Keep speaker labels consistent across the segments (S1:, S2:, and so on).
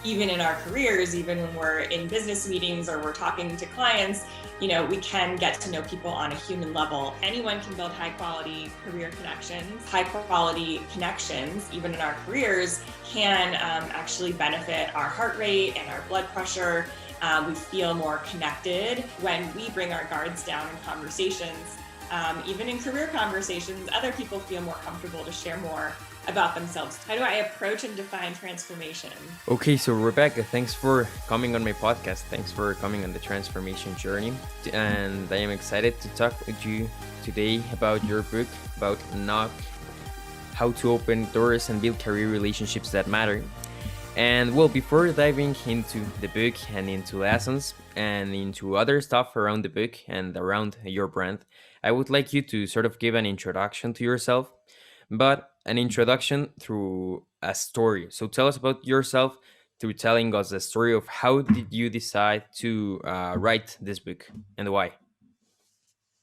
S1: even in our careers, even when we're in business meetings or we're talking to clients, we can get to know people on a human level. Anyone can build high quality career connections. High quality connections, even in our careers, can actually benefit our heart rate and our blood pressure. We feel more connected when we bring our guards down in conversations. Even in career conversations, other people feel more comfortable to share more about themselves. How do I approach and define transformation?
S2: Okay, so Rebecca, thanks for coming on my podcast. Thanks for coming on the transformation journey. And I am excited to talk with you today about your book, about Knock, how to open doors and build career relationships that matter. And well, before diving into the book and into lessons and into other stuff around the book and around your brand, I would like you to sort of give an introduction to yourself, but an introduction through a story. So tell us about yourself through telling us the story of how did you decide to write this book and why.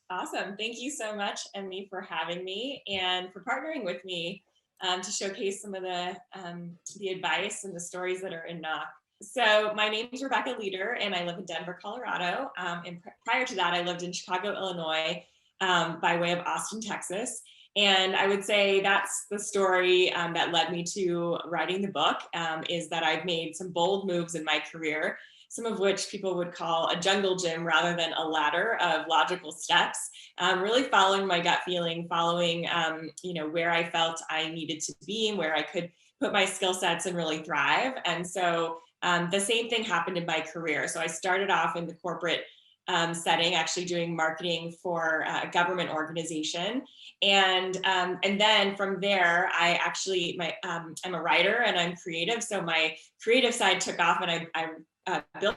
S1: Awesome. Thank you so much, Emmy, for having me and for partnering with me to showcase some of the advice and the stories that are in Knock. So my name is Rebecca Leder, and I live in Denver, Colorado. And prior to that, I lived in Chicago, Illinois, by way of Austin, Texas. And I would say that's the story that led me to writing the book, is that I've made some bold moves in my career, some of which people would call a jungle gym rather than a ladder of logical steps, really following my gut feeling, following where I felt I needed to be and where I could put my skill sets and really thrive. And so the same thing happened in my career. So I started off in the corporate setting, actually doing marketing for a government organization, and then from there, I'm a writer and I'm creative. So my creative side took off, and I built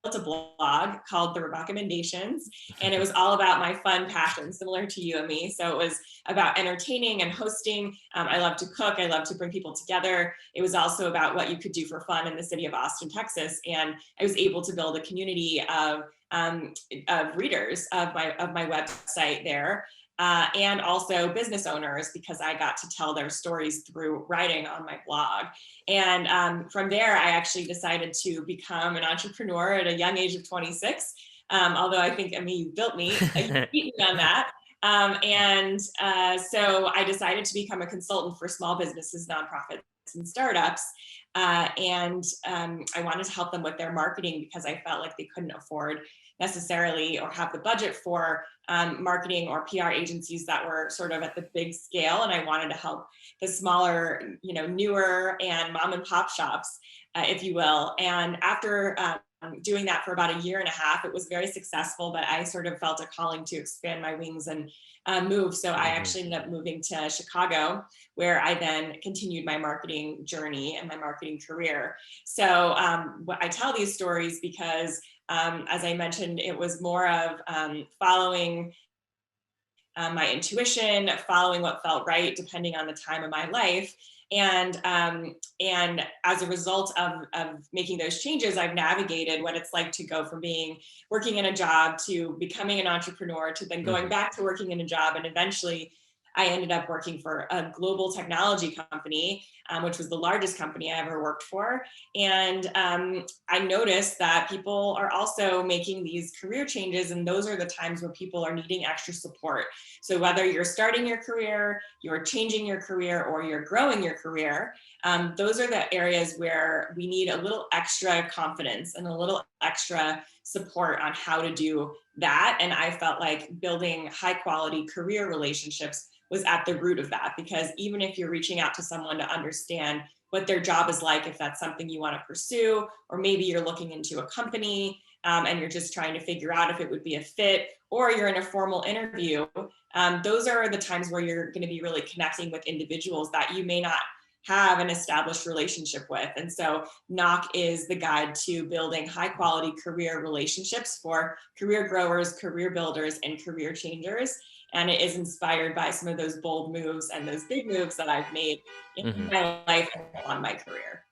S1: a blog called The Recommendations, and it was all about my fun passion, similar to you and me. So it was about entertaining and hosting. I love to cook. I love to bring people together. It was also about what you could do for fun in the city of Austin, Texas, and I was able to build a community of readers of my website there. And also business owners, because I got to tell their stories through writing on my blog. And from there, I actually decided to become an entrepreneur at a young age of 26. Although I think, you built me, you beat me on that. So I decided to become a consultant for small businesses, nonprofits, and startups. I wanted to help them with their marketing because I felt like they couldn't afford necessarily or have the budget for marketing or PR agencies that were sort of at the big scale. And I wanted to help the smaller, newer and mom and pop shops, if you will. And after doing that for about a year and a half, it was very successful, but I sort of felt a calling to expand my wings and move. So I actually ended up moving to Chicago, where I then continued my marketing journey and my marketing career. So I tell these stories because, as I mentioned, it was more of following my intuition, following what felt right, depending on the time of my life. And as a result of making those changes, I've navigated what it's like to go from working in a job to becoming an entrepreneur to then going back to working in a job. And eventually I ended up working for a global technology company, which was the largest company I ever worked for. And I noticed that people are also making these career changes, and those are the times where people are needing extra support. So whether you're starting your career, you're changing your career, or you're growing your career, those are the areas where we need a little extra confidence and a little extra support on how to do that. And I felt like building high quality career relationships was at the root of that, because even if you're reaching out to someone to understand what their job is like, if that's something you want to pursue, or maybe you're looking into a company and you're just trying to figure out if it would be a fit, or you're in a formal interview, those are the times where you're going to be really connecting with individuals that you may not have an established relationship with. And so Knock is the guide to building high quality career relationships for career growers, career builders, and career changers. And it is inspired by some of those bold moves and those big moves that I've made in my life and on my career.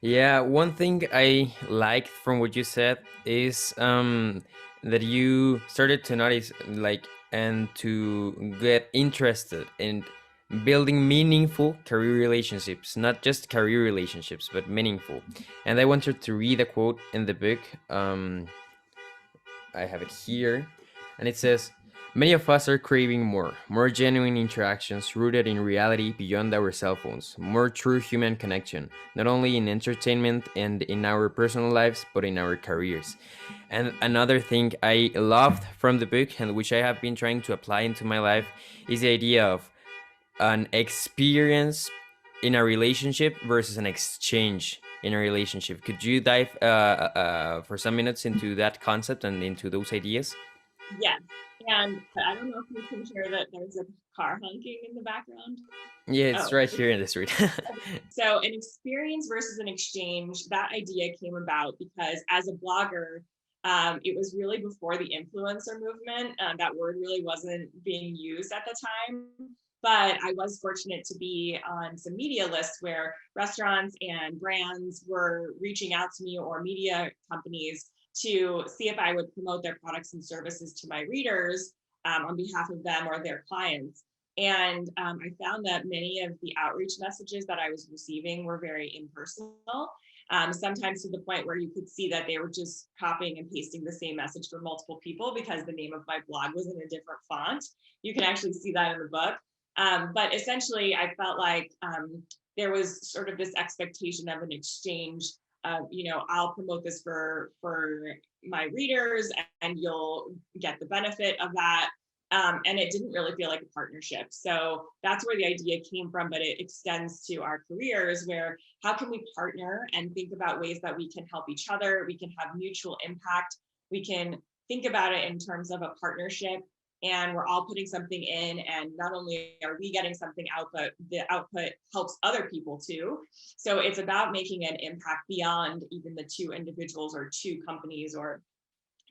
S2: Yeah, one thing I liked from what you said is that you started to notice, like, and to get interested in building meaningful career relationships, not just career relationships, but meaningful. And I wanted to read a quote in the book. I have it here, and it says, "Many of us are craving more genuine interactions rooted in reality beyond our cell phones, more true human connection, not only in entertainment and in our personal lives, but in our careers." And another thing I loved from the book, and which I have been trying to apply into my life, is the idea of an experience in a relationship versus an exchange in a relationship. Could you dive for some minutes into that concept and into those ideas?
S1: Yes. And I don't know if you can hear that there's a car honking in the background.
S2: Yeah, it's
S1: Oh,
S2: right here in the street.
S1: so an experience versus an exchange, that idea came about because as a blogger, it was really before the influencer movement. That word really wasn't being used at the time. But I was fortunate to be on some media lists where restaurants and brands were reaching out to me, or media companies, to see if I would promote their products and services to my readers on behalf of them or their clients. And I found that many of the outreach messages that I was receiving were very impersonal, sometimes to the point where you could see that they were just copying and pasting the same message for multiple people because the name of my blog was in a different font. You can actually see that in the book. But essentially, I felt like there was sort of this expectation of an exchange of, I'll promote this for my readers and you'll get the benefit of that. And it didn't really feel like a partnership. So that's where the idea came from, but it extends to our careers, where how can we partner and think about ways that we can help each other? We can have mutual impact. We can think about it in terms of a partnership, and we're all putting something in, and not only are we getting something out, but the output helps other people too. So it's about making an impact beyond even the two individuals or two companies or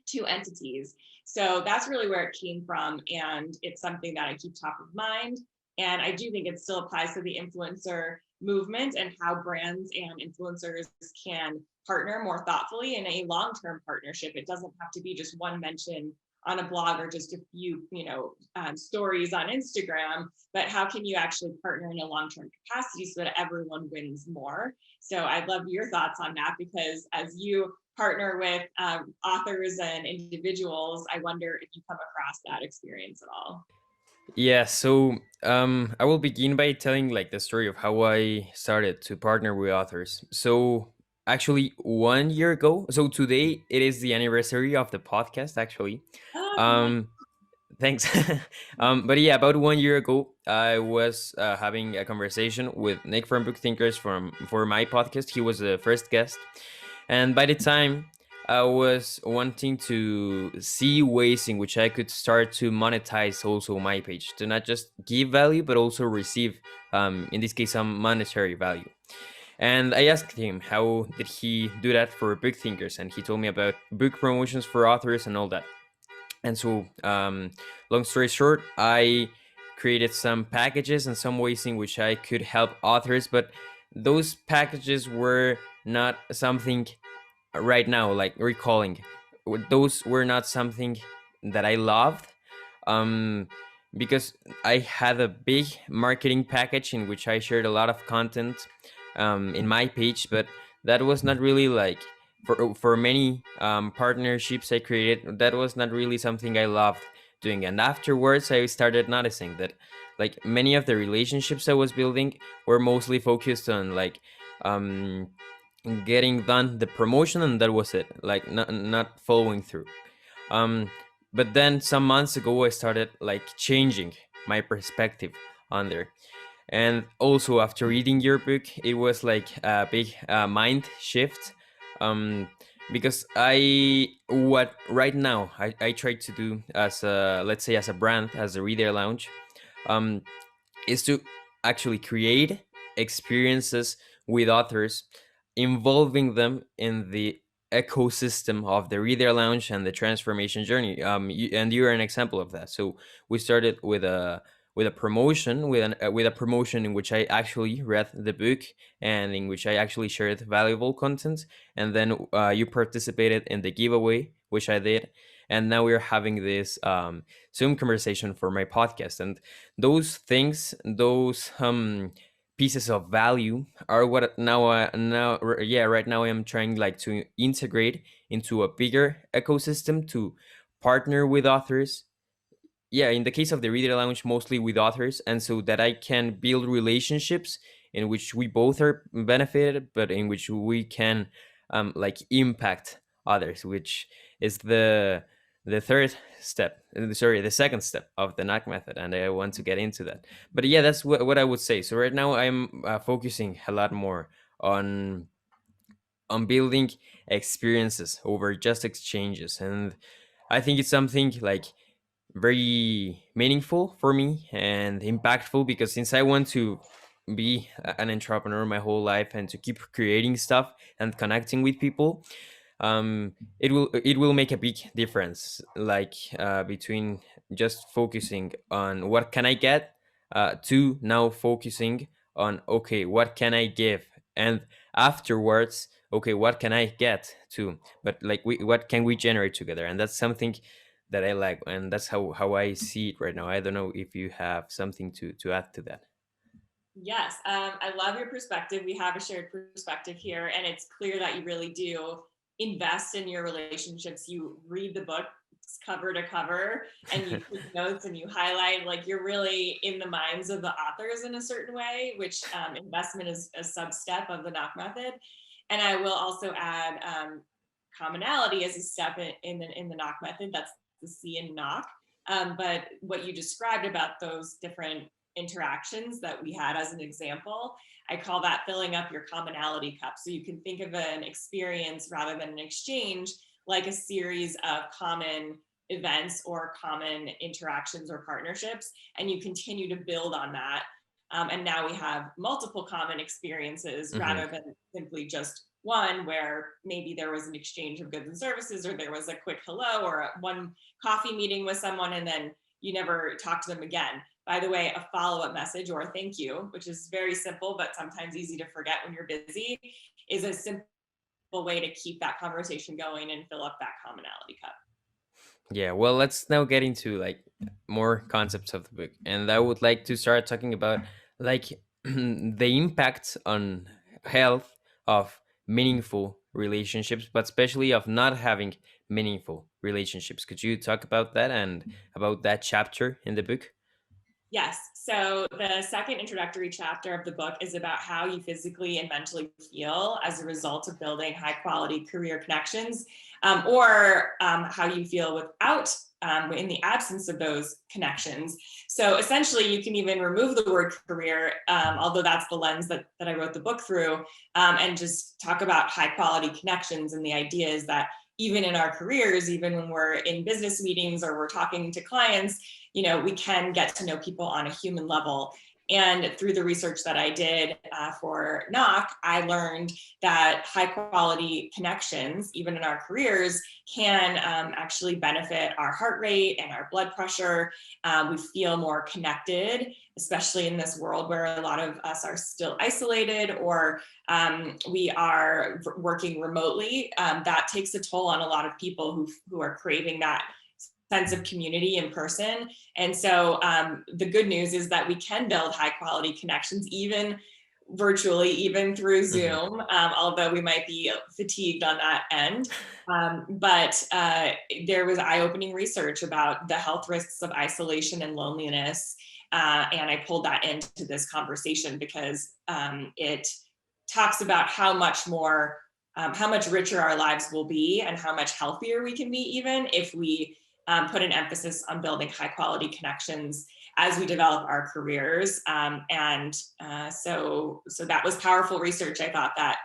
S1: two entities. So that's really where it came from. And it's something that I keep top of mind. And I do think it still applies to the influencer movement and how brands and influencers can partner more thoughtfully in a long-term partnership. It doesn't have to be just one mention on a blog or just a few, stories on Instagram, but how can you actually partner in a long-term capacity so that everyone wins more? So I'd love your thoughts on that, because as you partner with authors and individuals, I wonder if you come across that experience at all.
S2: Yeah, so I will begin by telling like the story of how I started to partner with authors. So actually 1 year ago, so today it is the anniversary of the podcast actually.
S1: Oh,
S2: Um Thanks. But yeah, about 1 year ago, I was having a conversation with Nick from Book Thinkers for my podcast. He was the first guest, and by the time I was wanting to see ways in which I could start to monetize also my page, to not just give value but also receive, in this case, some monetary value. And I asked him how did he do that for Book Thinkers, and he told me about book promotions for authors and all that. And so, long story short, I created some packages and some ways in which I could help authors, but those packages were not something right now, like recalling, those were not something that I loved, um, because I had a big marketing package in which I shared a lot of content in my page, but that was not really like for many partnerships I created. That was not really something I loved doing, and afterwards I started noticing that like many of the relationships I was building were mostly focused on like um getting done the promotion, and that was it, like not following through. um but then some months ago I started like changing my perspective on there. And also after reading your book, it was like a big mind shift, um because I what right now I try to do as a, let's say, as a brand, as a reader lounge, um is to actually create experiences with authors, involving them in the ecosystem of the reader lounge and the transformation journey. And you're an example of that. So we started with a promotion, with a promotion in which I actually read the book and in which I actually shared valuable content, and then you participated in the giveaway, which I did, and now we're having this Zoom conversation for my podcast. And those things, those pieces of value are what now right now I'm trying like to integrate into a bigger ecosystem, to partner with authors, yeah, in the case of the reader lounge, mostly with authors, and so that I can build relationships in which we both are benefited, but in which we can like impact others, which is the third step, sorry, the second step of the knock method, and I want to get into that. But yeah, that's what I would say. So right now I'm focusing a lot more on building experiences over just exchanges, and I think it's something like very meaningful for me and impactful, because since I want to be an entrepreneur my whole life and to keep creating stuff and connecting with people, it will make a big difference, like between just focusing on what can I get, to now focusing on, okay, what can I give, and afterwards, okay, what can I get too, but like what can we generate together. And that's something that I like, and that's how I see it right now. I don't know if you have something to add to that.
S1: Yes, I love your perspective. We have a shared perspective here, and it's clear that you really do invest in your relationships. You read the book cover to cover, and you take notes and you highlight. Like, you're really in the minds of the authors in a certain way, which investment is a sub step of the knock method. And I will also add commonality as a step in the knock method. That's the C in knock. But what you described about those different interactions that we had as an example, I call that filling up your commonality cup. So you can think of an experience rather than an exchange like a series of common events or common interactions or partnerships, and you continue to build on that. And now we have multiple common experiences
S2: Hmm.
S1: rather than simply just one, where maybe there was an exchange of goods and services, or there was a quick hello, or one coffee meeting with someone, and then you never talk to them again. By the way, a follow-up message or a thank you, which is very simple but sometimes easy to forget when you're busy, is a simple way to keep that conversation going and fill up that commonality cup.
S2: Yeah, well, let's now get into like more concepts of the book, and I would like to start talking about like the impact on health of meaningful relationships, but especially of not having meaningful relationships. Could you talk about that and about that chapter in the book?
S1: Yes. So the second introductory chapter of the book is about how you physically and mentally feel as a result of building high quality career connections, or how you feel without, in the absence of those connections. So essentially, you can even remove the word career, although that's the lens that I wrote the book through, and just talk about high quality connections. And the idea is that even in our careers, even when we're in business meetings or we're talking to clients, we can get to know people on a human level. And through the research that I did for Knock, I learned that high quality connections, even in our careers, can actually benefit our heart rate and our blood pressure. We feel more connected, especially in this world where a lot of us are still isolated, or we are working remotely. That takes a toll on a lot of people who are craving that sense of community in person. And so the good news is that we can build high quality connections, even virtually, even through
S2: Hmm.
S1: Zoom, although we might be fatigued on that end. But there was eye-opening research about the health risks of isolation and loneliness. And I pulled that into this conversation because it talks about how much richer our lives will be and how much healthier we can be, even if we put an emphasis on building high quality connections as we develop our careers. So that was powerful research. I thought that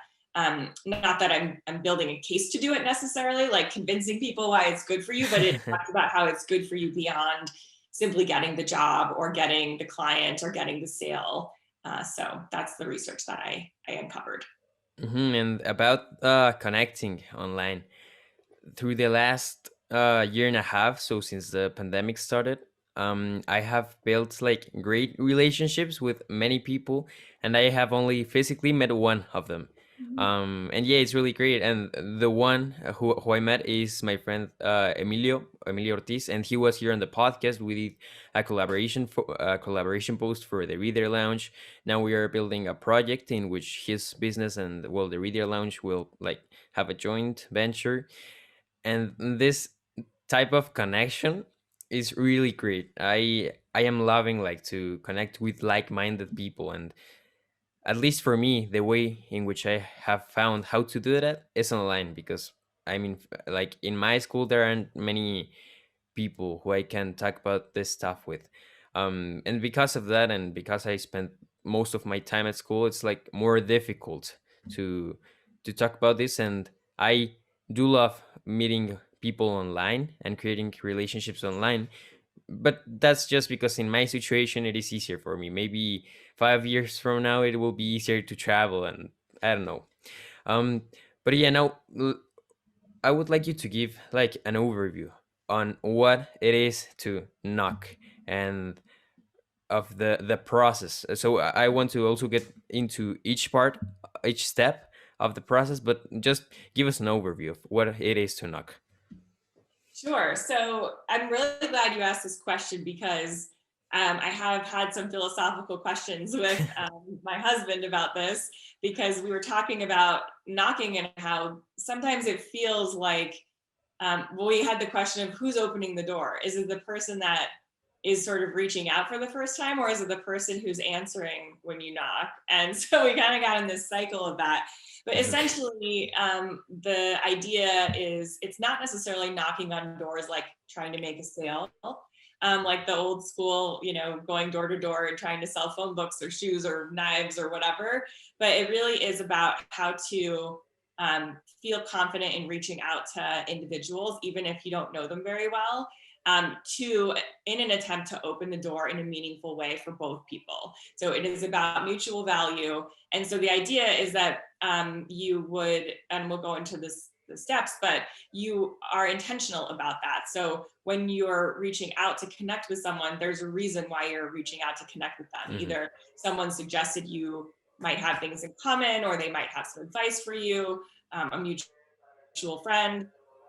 S1: not that I'm building a case to do it necessarily, like convincing people why it's good for you, but it talks about how it's good for you beyond simply getting the job or getting the client or getting the sale. So that's the research that I uncovered.
S2: And about connecting online through the last year and a half, so since the pandemic started, I have built like great relationships with many people, and I have only physically met one of them.
S1: Mhm.
S2: And yeah, it's really great. And the one who I met is my friend Emilio Ortiz, and he was here on the podcast. We did a collaboration post for the Reader Lounge. Now we are building a project in which his business and, well, the Reader Lounge will like have a joint venture. And this type of connection is really great. I am loving like to connect with like-minded people, and at least for me, the way in which I have found how to do that is online, because I mean, like in my school, there aren't many people who I can talk about this stuff with. And because of that, and because I spent most of my time at school, it's like more difficult to talk about this. And I do love meeting people online and creating relationships online, but that's just because in my situation it is easier for me. Maybe 5 years from now it will be easier to travel, and I don't know. um but yeah, now I would like you to give like an overview on what it is to knock, and of the process. So I want to also get into each part, each step of the process, but just give us an overview of what it is to knock.
S1: Sure. So I'm really glad you asked this question because I have had some philosophical questions with my husband about this because we were talking about knocking and how sometimes it feels like, well, we had the question of who's opening the door. Is it the person that is sort of reaching out for the first time, or is it the person who's answering when you knock? And so we kind of got in this cycle of that. But essentially, the idea is it's not necessarily knocking on doors like trying to make a sale, like the old school, going door to door and trying to sell phone books or shoes or knives or whatever. But it really is about how to feel confident in reaching out to individuals, even if you don't know them very well, to in an attempt to open the door in a meaningful way for both people. So it is about mutual value. And so the idea is that you would, and we'll go into the steps, but you are intentional about that. So when you're reaching out to connect with someone, there's a reason why you're reaching out to connect with them.
S2: Hmm.
S1: Either someone suggested you might have things in common, or they might have some advice for you, a mutual friend,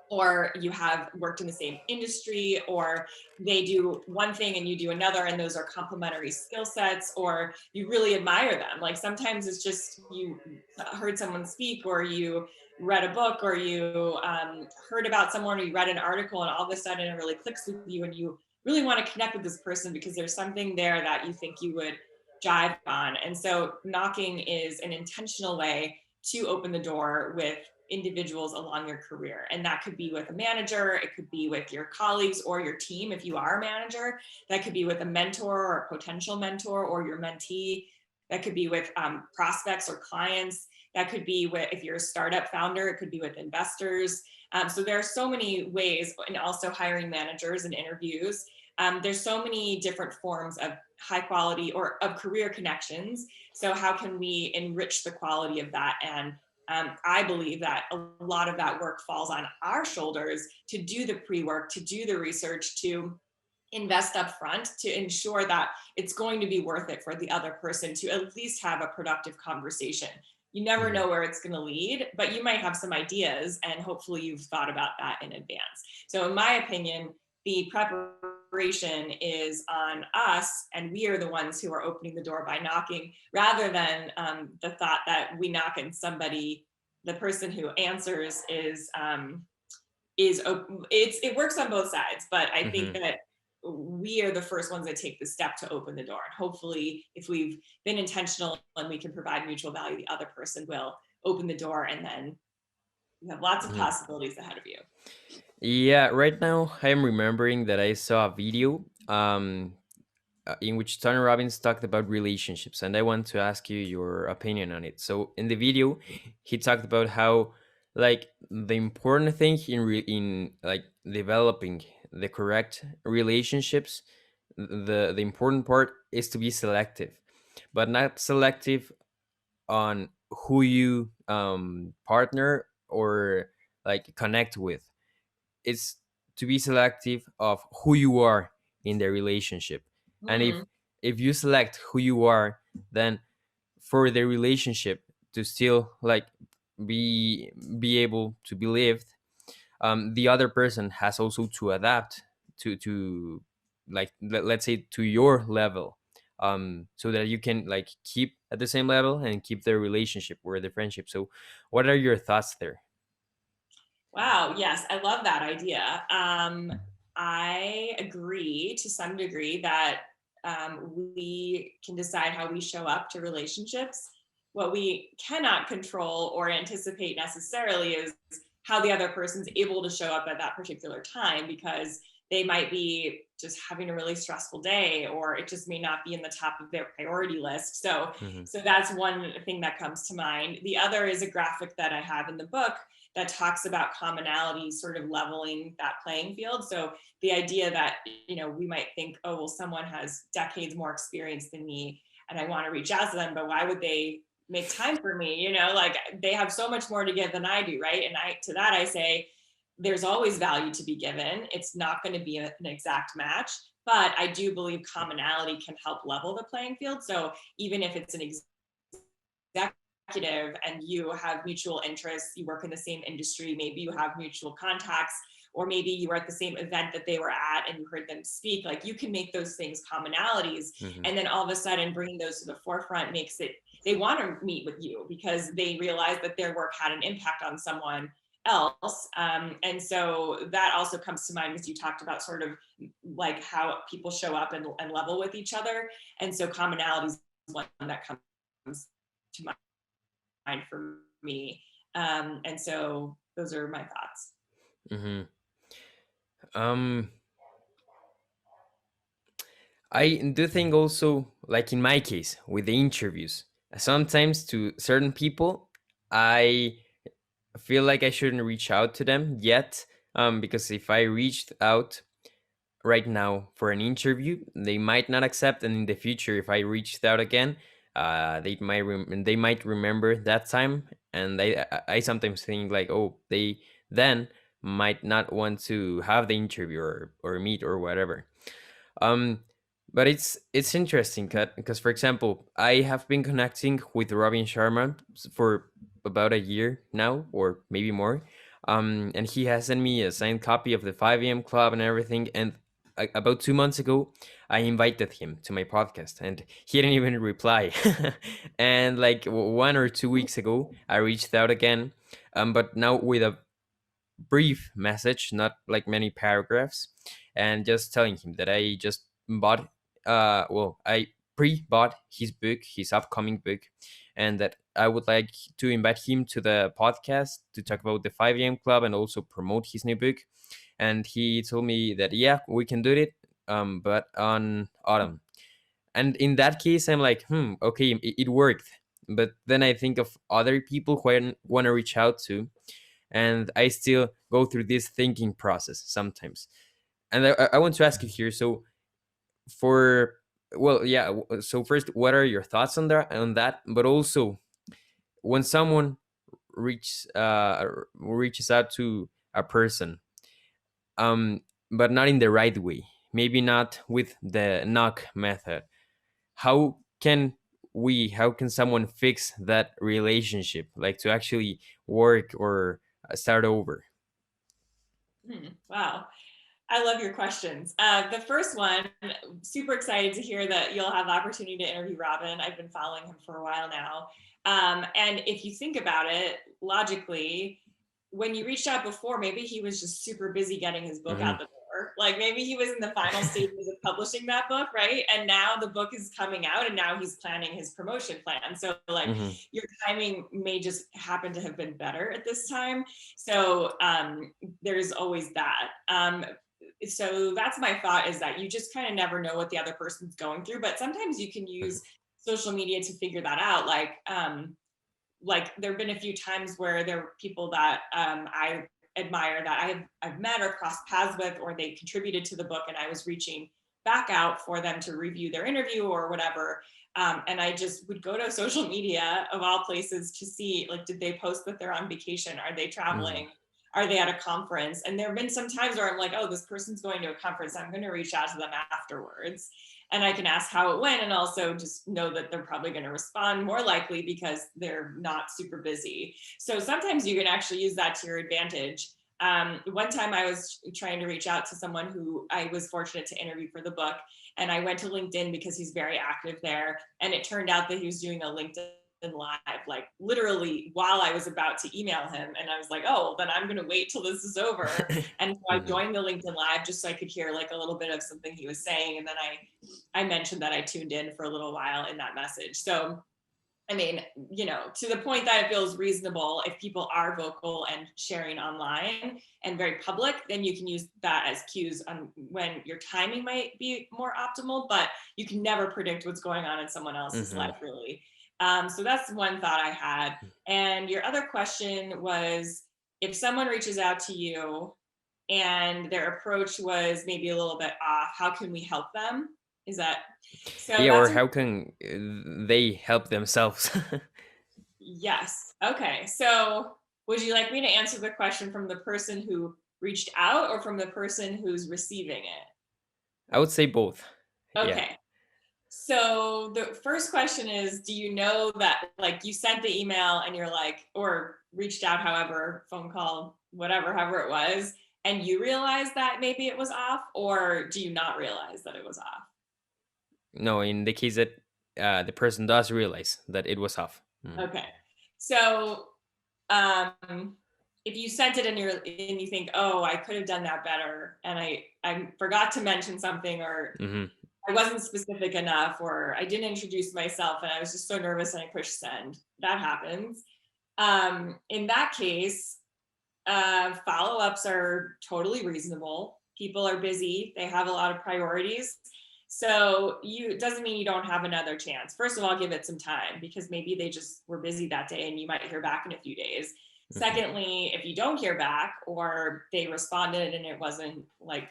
S1: or you have worked in the same industry, or they do one thing and you do another, and those are complementary skill sets, or you really admire them. Like sometimes it's just you heard someone speak, or you read a book, or you heard about someone, or you read an article, and all of a sudden it really clicks with you, and you really want to connect with this person because there's something there that you think you would jive on. And so knocking is an intentional way to open the door with individuals along your career. And that could be with a manager, it could be with your colleagues or your team if you are a manager, that could be with a mentor or a potential mentor or your mentee, that could be with prospects or clients, that could be with, if you're a startup founder, it could be with investors. So there are so many ways, and also hiring managers and interviews. There's so many different forms of high quality or of career connections. So how can we enrich the quality of that? And I believe that a lot of that work falls on our shoulders to do the pre-work, to do the research, to invest up front to ensure that it's going to be worth it for the other person to at least have a productive conversation. You never
S2: Hmm.
S1: know where it's going to lead, but you might have some ideas, and hopefully you've thought about that in advance. So in my opinion, the preparation is on us, and we are the ones who are opening the door by knocking, rather than the thought that we knock and somebody, the person who answers is it works on both sides, but I think
S2: Hmm.
S1: that we are the first ones that take the step to open the door. And hopefully, if we've been intentional and we can provide mutual value, the other person will open the door, and then you have lots of
S2: Hmm.
S1: possibilities ahead of you.
S2: Yeah, right now I am remembering that I saw a video in which Tony Robbins talked about relationships, and I want to ask you your opinion on it. So in the video, he talked about how like the important thing in like developing the correct relationships, the important part is to be selective, but not selective on who you partner or like connect with. It's to be selective of who you are in the relationship. And
S1: Hmm.
S2: if you select who you are, then for the relationship to still like be able to be lived, the other person has also to adapt to like let's say to your level, so that you can like keep at the same level and keep the relationship or the friendship. So what are your thoughts there?
S1: Wow, yes, I love that idea. I agree to some degree that we can decide how we show up to relationships. What we cannot control or anticipate necessarily is how the other person's able to show up at that particular time, because they might be just having a really stressful day, or it just may not be in the top of their priority list. So,
S2: Hmm.
S1: so that's one thing that comes to mind. The other is a graphic that I have in the book that talks about commonalities sort of leveling that playing field. So the idea that, we might think, oh, well, someone has decades more experience than me and I want to reach out to them, but why would they make time for me? Like they have so much more to give than I do, right? And to that I say, there's always value to be given. It's not going to be an exact match, but I do believe commonality can help level the playing field. So even if it's an executive and you have mutual interests, you work in the same industry, maybe you have mutual contacts, or maybe you were at the same event that they were at and you heard them speak, like you can make those things commonalities.
S2: Hmm.
S1: And then all of a sudden bringing those to the forefront makes it, they want to meet with you because they realize that their work had an impact on someone else. And so that also comes to mind as you talked about sort of like how people show up and level with each other. And so commonalities is one that comes to mind for me. And so those are my thoughts.
S2: Hmm. um I do think also, like in my case with the interviews, sometimes to certain people I feel like I shouldn't reach out to them yet, because if I reached out right now for an interview, they might not accept, and in the future, if I reached out again, they might remember that time, and I sometimes think like, oh, they then might not want to have the interview or meet or whatever. um but it's interesting, because for example, I have been connecting with Robin Sharma for about a year now, or maybe more. And he has sent me a signed copy of the 5 a.m. club and everything. And about 2 months ago, I invited him to my podcast and he didn't even reply. And like 1 or 2 weeks ago, I reached out again, but now with a brief message, not like many paragraphs, and just telling him that I just bought, I pre-bought his book, his upcoming book, and that I would like to invite him to the podcast to talk about the 5 a.m. club and also promote his new book. And he told me that yeah, we can do it, but on autumn. And in that case, I'm like, okay, it worked. But then I think of other people who I want to reach out to, and I still go through this thinking process sometimes. And I want to ask you here. So for well, yeah. So first, what are your thoughts on that? But also, when someone reaches out to a person, but not in the right way, maybe not with the knock method. How can how can someone fix that relationship, like to actually work or start over?
S1: Wow. I love your questions. The first one, super excited to hear that you'll have the opportunity to interview Robin. I've been following him for a while now. And if you think about it logically, when you reached out before, maybe he was just super busy getting his book
S2: Hmm.
S1: out the door. Like maybe he was in the final stages of publishing that book, right? And now the book is coming out and now he's planning his promotion plan. So like
S2: Hmm.
S1: your timing may just happen to have been better at this time. So there's always that. So that's my thought, is that you just kind of never know what the other person's going through, but sometimes you can use social media to figure that out. Like there have been a few times where there were people that I admire that I've met or crossed paths with, or they contributed to the book and I was reaching back out for them to review their interview or whatever. And I just would go to social media of all places to see, like, did they post that they're on vacation? Are they
S2: Hmm.
S1: traveling? Are they at a conference? And there have been some times where I'm like, oh, this person's going to a conference. I'm going to reach out to them afterwards. and I can ask how it went, and also just know that they're probably going to respond more likely because they're not super busy. So sometimes you can actually use that to your advantage. One time I was trying to reach out to someone who I was fortunate to interview for the book, and I went to LinkedIn because he's very active there. And it turned out that he was doing a LinkedIn Live, like literally while I was about to email him. And I was like, oh, well, then I'm going to wait till this is over. And so I
S2: Mhm.
S1: joined the LinkedIn Live just so I could hear like a little bit of something he was saying. And then I mentioned that I tuned in for a little while in that message. So I mean, to the point that it feels reasonable, if people are vocal and sharing online and very public, then you can use that as cues on when your timing might be more optimal, but you can never predict what's going on in someone else's
S2: Mhm.
S1: life, really. So that's one thought I had. And your other question was, if someone reaches out to you and their approach was maybe a little bit off, how can we help them? Is that so?
S2: Yeah,
S1: That's
S2: or
S1: a
S2: how can they help themselves?
S1: Yes. Okay. So would you like me to answer the question from the person who reached out or from the person who's receiving it?
S2: I would say both. Yeah.
S1: Okay. So the first question is, do you know that like you sent the email and you're like, or reached out, however, phone call, whatever, however it was, and you realized that maybe it was off, or do you not realize that it was off?
S2: No, in the case that the person does realize that it was off. Mhm.
S1: Okay. So if you sent it and you think, oh, I could have done that better, and I forgot to mention something, or
S2: Mhm.
S1: I wasn't specific enough, or I didn't introduce myself and I was just so nervous and I pushed send. That happens. In that case, follow-ups are totally reasonable. People are busy, they have a lot of priorities. So it doesn't mean you don't have another chance. First of all, give it some time because maybe they just were busy that day and you might hear back in a few days.
S2: Mhm.
S1: Secondly, if you don't hear back or they responded and it wasn't like,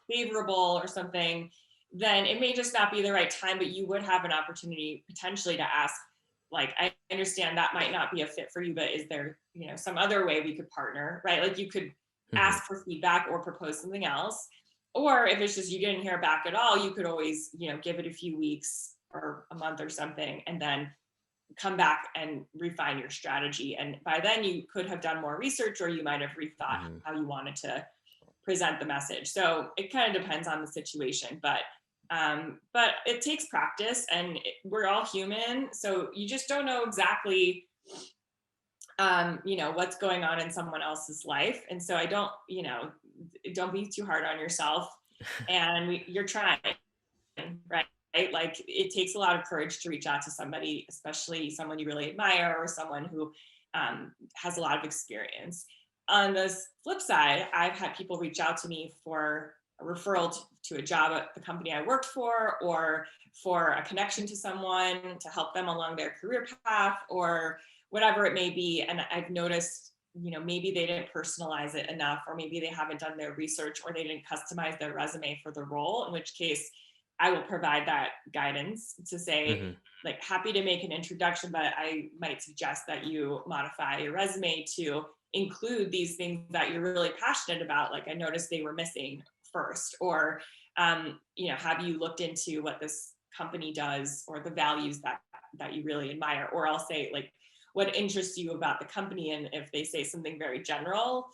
S1: favorable or something, then it may just not be the right time, but you would have an opportunity potentially to ask, like, I understand that might not be a fit for you, but is there, some other way we could partner, right? Like you could
S2: Mhm.
S1: ask for feedback or propose something else. Or if it's just you didn't hear back at all, you could always, give it a few weeks or a month or something, and then come back and refine your strategy. And by then you could have done more research, or you might have rethought
S2: Mhm.
S1: how you wanted to present the message. So it kind of depends on the situation, but it takes practice, and we're all human, so you just don't know exactly what's going on in someone else's life. And so I don't be too hard on yourself. And you're trying, right? Like it takes a lot of courage to reach out to somebody, especially someone you really admire or someone who has a lot of experience. On the flip side, I've had people reach out to me for a referral to a job at the company I worked for, or for a connection to someone to help them along their career path, or whatever it may be. And I've noticed, maybe they didn't personalize it enough, or maybe they haven't done their research, or they didn't customize their resume for the role, in which case I will provide that guidance to say,
S2: Mhm.
S1: like, happy to make an introduction, but I might suggest that you modify your resume to include these things that you're really passionate about. Like, I noticed they were missing first, or, have you looked into what this company does, or the values that you really admire? Or I'll say, like, what interests you about the company? And if they say something very general,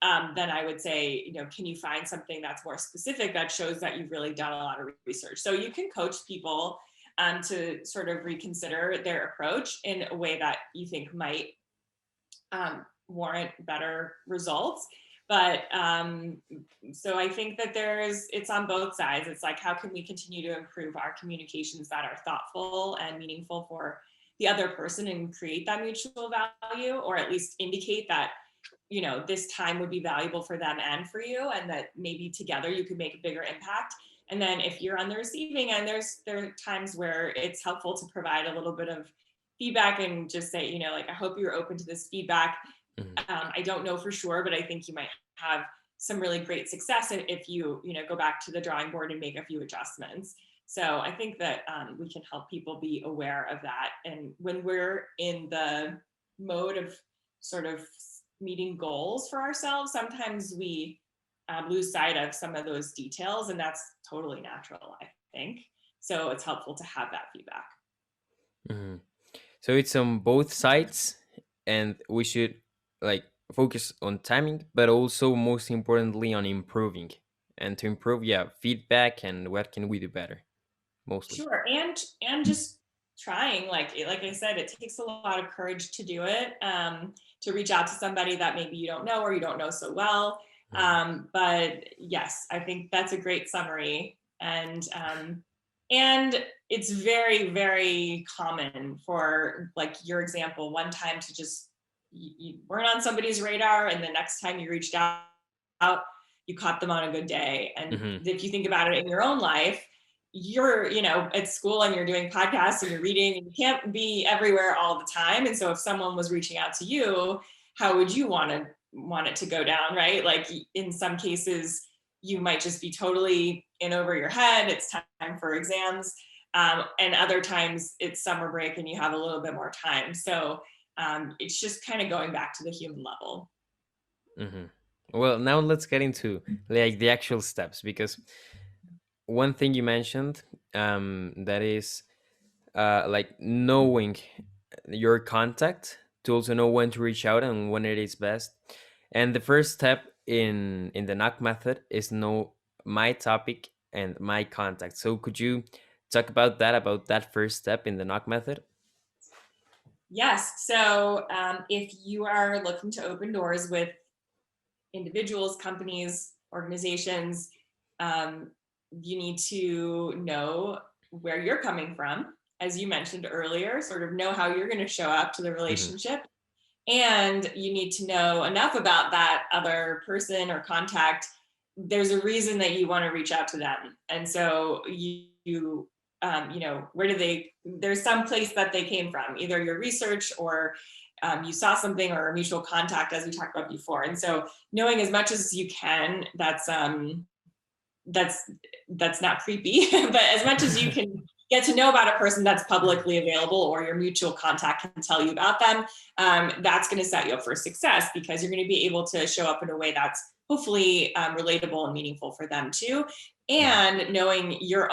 S1: then I would say, can you find something that's more specific that shows that you've really done a lot of research? So you can coach people to sort of reconsider their approach in a way that you think might warrant better results. But so I think that it's on both sides. It's like, how can we continue to improve our communications that are thoughtful and meaningful for the other person and create that mutual value, or at least indicate that this time would be valuable for them and for you, and that maybe together you could make a bigger impact. And then if you're on the receiving end, there are times where it's helpful to provide a little bit of feedback and just say, like, I hope you're open to this feedback.
S2: Mhm.
S1: I don't know for sure, but I think you might have some really great success if you go back to the drawing board and make a few adjustments. So I think that we can help people be aware of that. And when we're in the mode of sort of meeting goals for ourselves, sometimes we lose sight of some of those details, and that's totally natural, think. So it's helpful to have that feedback.
S2: Mhm. So it's on both sides, and we should like focus on timing, but also most importantly on improving. And to improve, yeah, feedback and what can we do better, mostly.
S1: Sure, and just trying, like I said, it takes a lot of courage to do it, to reach out to somebody that maybe you don't know or you don't know so well.
S2: Mhm.
S1: But yes, I think that's a great summary, and it's very, very common for, like your example, one time to just you weren't on somebody's radar, and the next time you reached out, you caught them on a good day. And
S2: Mhm.
S1: if you think about it in your own life, you're at school and you're doing podcasts and you're reading and you can't be everywhere all the time. And so if someone was reaching out to you, how would you want it to go down, right? Like in some cases you might just be totally in over your head, it's time for exams, and other times it's summer break and you have a little bit more time. So it's just kind of going back to the human level.
S2: Mhm. Well, now let's get into like the actual steps, because one thing you mentioned, that is like knowing your contact to also know when to reach out and when it is best. And the first step in the knock method is know my topic and my contact. So could you talk about that first step in the knock method?
S1: Yes. So if you are looking to open doors with individuals, companies, organizations, um, you need to know where you're coming from, as you mentioned earlier, sort of know how you're going to show up to the
S2: Hmm.
S1: relationship. And you need to know enough about that other person or contact. There's a reason that you want to reach out to them. And so where do they, there's some place that they came from, either your research or you saw something or a mutual contact, as we talked about before. And so knowing as much as you can, that's that's not creepy, but as much as you can get to know about a person that's publicly available or your mutual contact can tell you about them, that's going to set you up for success, because you're going to be able to show up in a way that's hopefully relatable and meaningful for them too.
S2: Hmm.
S1: And knowing your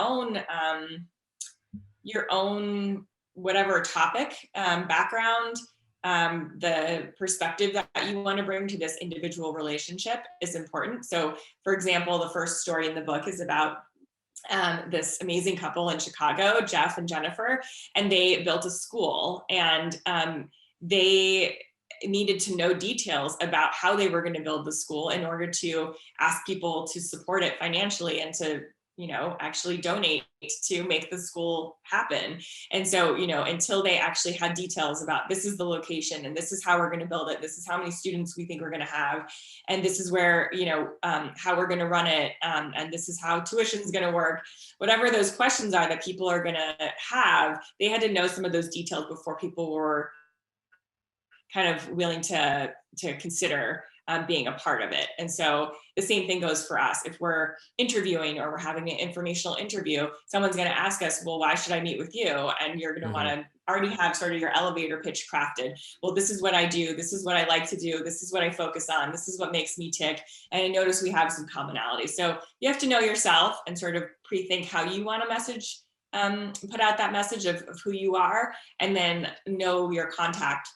S1: own whatever topic, background, the perspective that you want to bring to this individual relationship is important. So, for example, the first story in the book is about this amazing couple in Chicago, Jeff and Jennifer, and they built a school, and they needed to know details about how they were going to build the school in order to ask people to support it financially and to actually donate to make the school happen. And so until they actually had details about, this is the location and this is how we're going to build it, this is how many students we think we're going to have, and this is where how we're going to run it, and this is how tuition is going to work, whatever those questions are that people are going to have, they had to know some of those details before people were kind of willing to consider being a part of it. And so the same thing goes for us. If we're interviewing or we're having an informational interview, someone's going to ask us, well, why should I meet with you? And you're going to want
S2: Hmm.
S1: to already have sort of your elevator pitch crafted. Well, this is what I do, this is what I like to do, this is what I focus on, this is what makes me tick. And I notice we have some commonality. So you have to know yourself and sort of pre-think how you want to message, put out that message of who you are, and then know your contact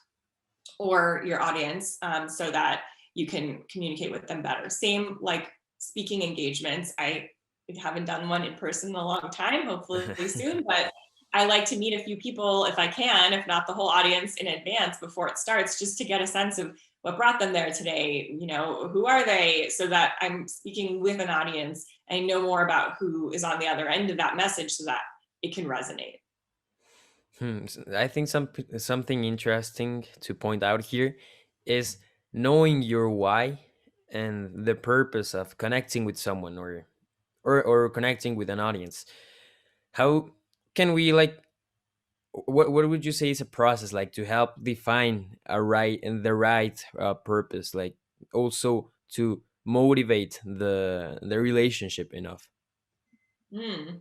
S1: or your audience, so that you can communicate with them better. Same like speaking engagements. I haven't done one in person in a long time, hopefully soon, but I like to meet a few people if I can, if not the whole audience, in advance before it starts, just to get a sense of what brought them there today, who are they, so that I'm speaking with an audience and I know more about who is on the other end of that message so that it can resonate.
S2: I think something interesting to point out here is knowing your why and the purpose of connecting with someone, or connecting with an audience. How can we like what would you say is a process like to help define a right and the right purpose, like also to motivate the relationship enough?
S1: Hmm.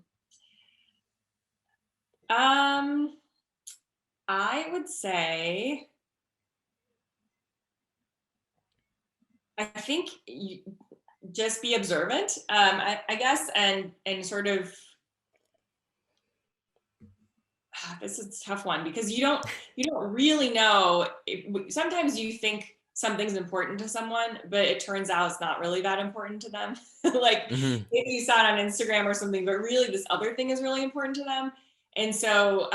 S1: Um, I would say, I think you just be observant, I guess, and sort of This is a tough one because you don't really know. Sometimes you think something's important to someone, but it turns out it's not really that important to them. Like
S2: Hmm.
S1: maybe you saw it on Instagram or something, but really this other thing is really important to them. And so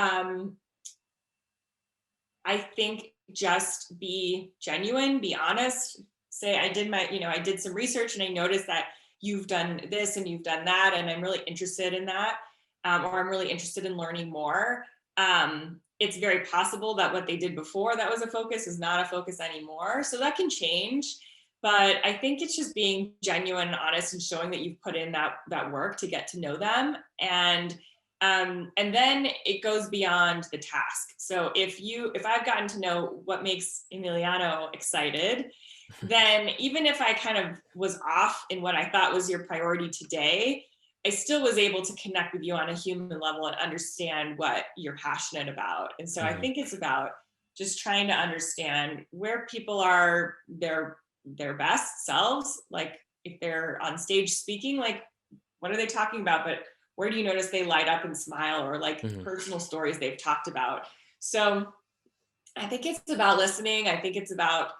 S1: I think just be genuine, be honest. Say I did some research and I noticed that you've done this and you've done that, and I'm really interested in that, or I'm really interested in learning more. It's very possible that what they did before that was a focus is not a focus anymore, so that can change. But I think it's just being genuine and honest and showing that you've put in that work to get to know them, and then it goes beyond the task. So if I've gotten to know what makes Emiliano excited, then even if I kind of was off in what I thought was your priority today, I still was able to connect with you on a human level and understand what you're passionate about. And so I
S2: Hmm.
S1: think it's about just trying to understand where people are their best selves. Like if they're on stage speaking, like what are they talking about? But where do you notice they light up and smile, or like
S2: Hmm.
S1: personal stories they've talked about? So I think it's about listening. I think it's about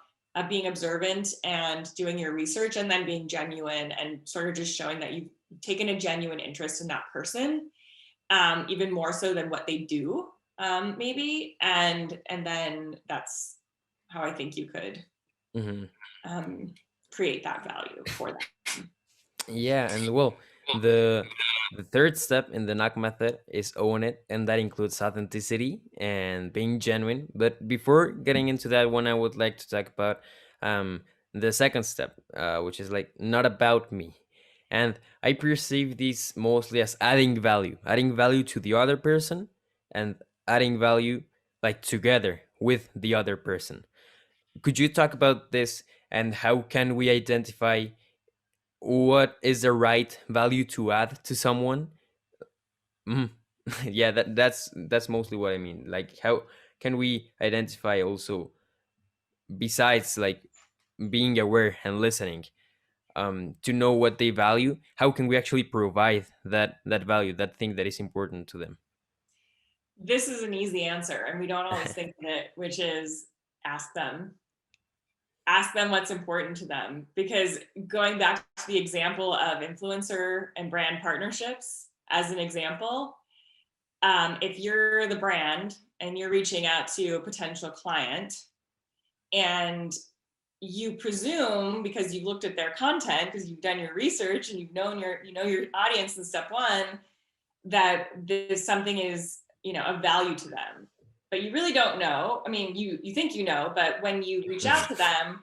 S1: being observant and doing your research, and then being genuine and sort of just showing that you've taken a genuine interest in that person, even more so than what they do, maybe. And then that's how I think you could
S2: Hmm.
S1: um, create that value for them.
S2: Yeah, and well, the the third step in the knock method is own it, and that includes authenticity and being genuine. But before getting into that one, I would like to talk about um the second step, which is like not about me. And I perceive this mostly as adding value to the other person, and adding value like together with the other person. Could you talk about this and how can we identify what is the right value to add to someone? Mhm. Yeah, that's mostly what I mean. Like, how can we identify also, besides like being aware and listening, to know what they value? How can we actually provide that value, that thing that is important to them?
S1: This is an easy answer, and we don't always think of it, which is ask them. Ask them what's important to them. Because going back to the example of influencer and brand partnerships, as an example, if you're the brand and you're reaching out to a potential client, and you presume because you've looked at their content, because you've done your research and you know your audience in step one, that this something is of value to them, but you really don't know. I mean, you think you know, but when you reach out to them,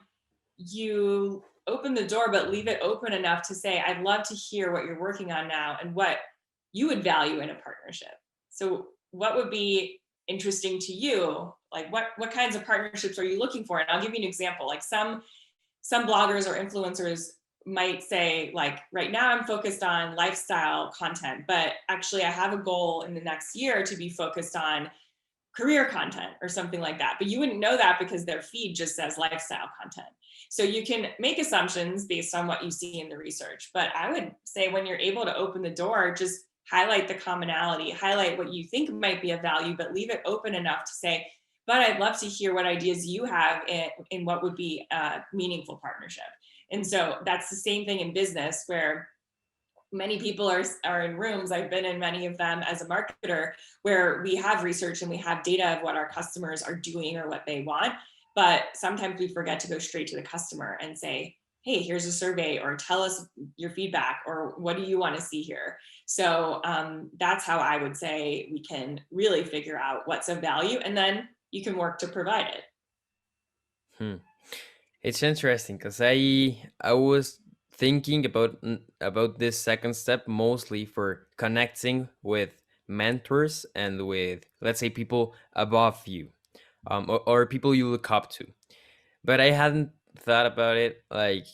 S1: you open the door, but leave it open enough to say, I'd love to hear what you're working on now and what you would value in a partnership. So what would be interesting to you? Like what kinds of partnerships are you looking for? And I'll give you an example. Like some bloggers or influencers might say, like, right now I'm focused on lifestyle content, but actually I have a goal in the next year to be focused on career content or something like that. But you wouldn't know that because their feed just says lifestyle content. So you can make assumptions based on what you see in the research. But I would say when you're able to open the door, just highlight the commonality, highlight what you think might be of value, but leave it open enough to say, but I'd love to hear what ideas you have in what would be a meaningful partnership. And so that's the same thing in business, where many people are in rooms. I've been in many of them as a marketer, where we have research and we have data of what our customers are doing or what they want. But sometimes we forget to go straight to the customer and say, hey, here's a survey, or tell us your feedback, or what do you want to see here? So that's how I would say we can really figure out what's of value, and then you can work to provide it.
S2: Hmm. It's interesting because I was thinking about this second step mostly for connecting with mentors and with, let's say, people above you, or people you look up to. But I hadn't thought about it like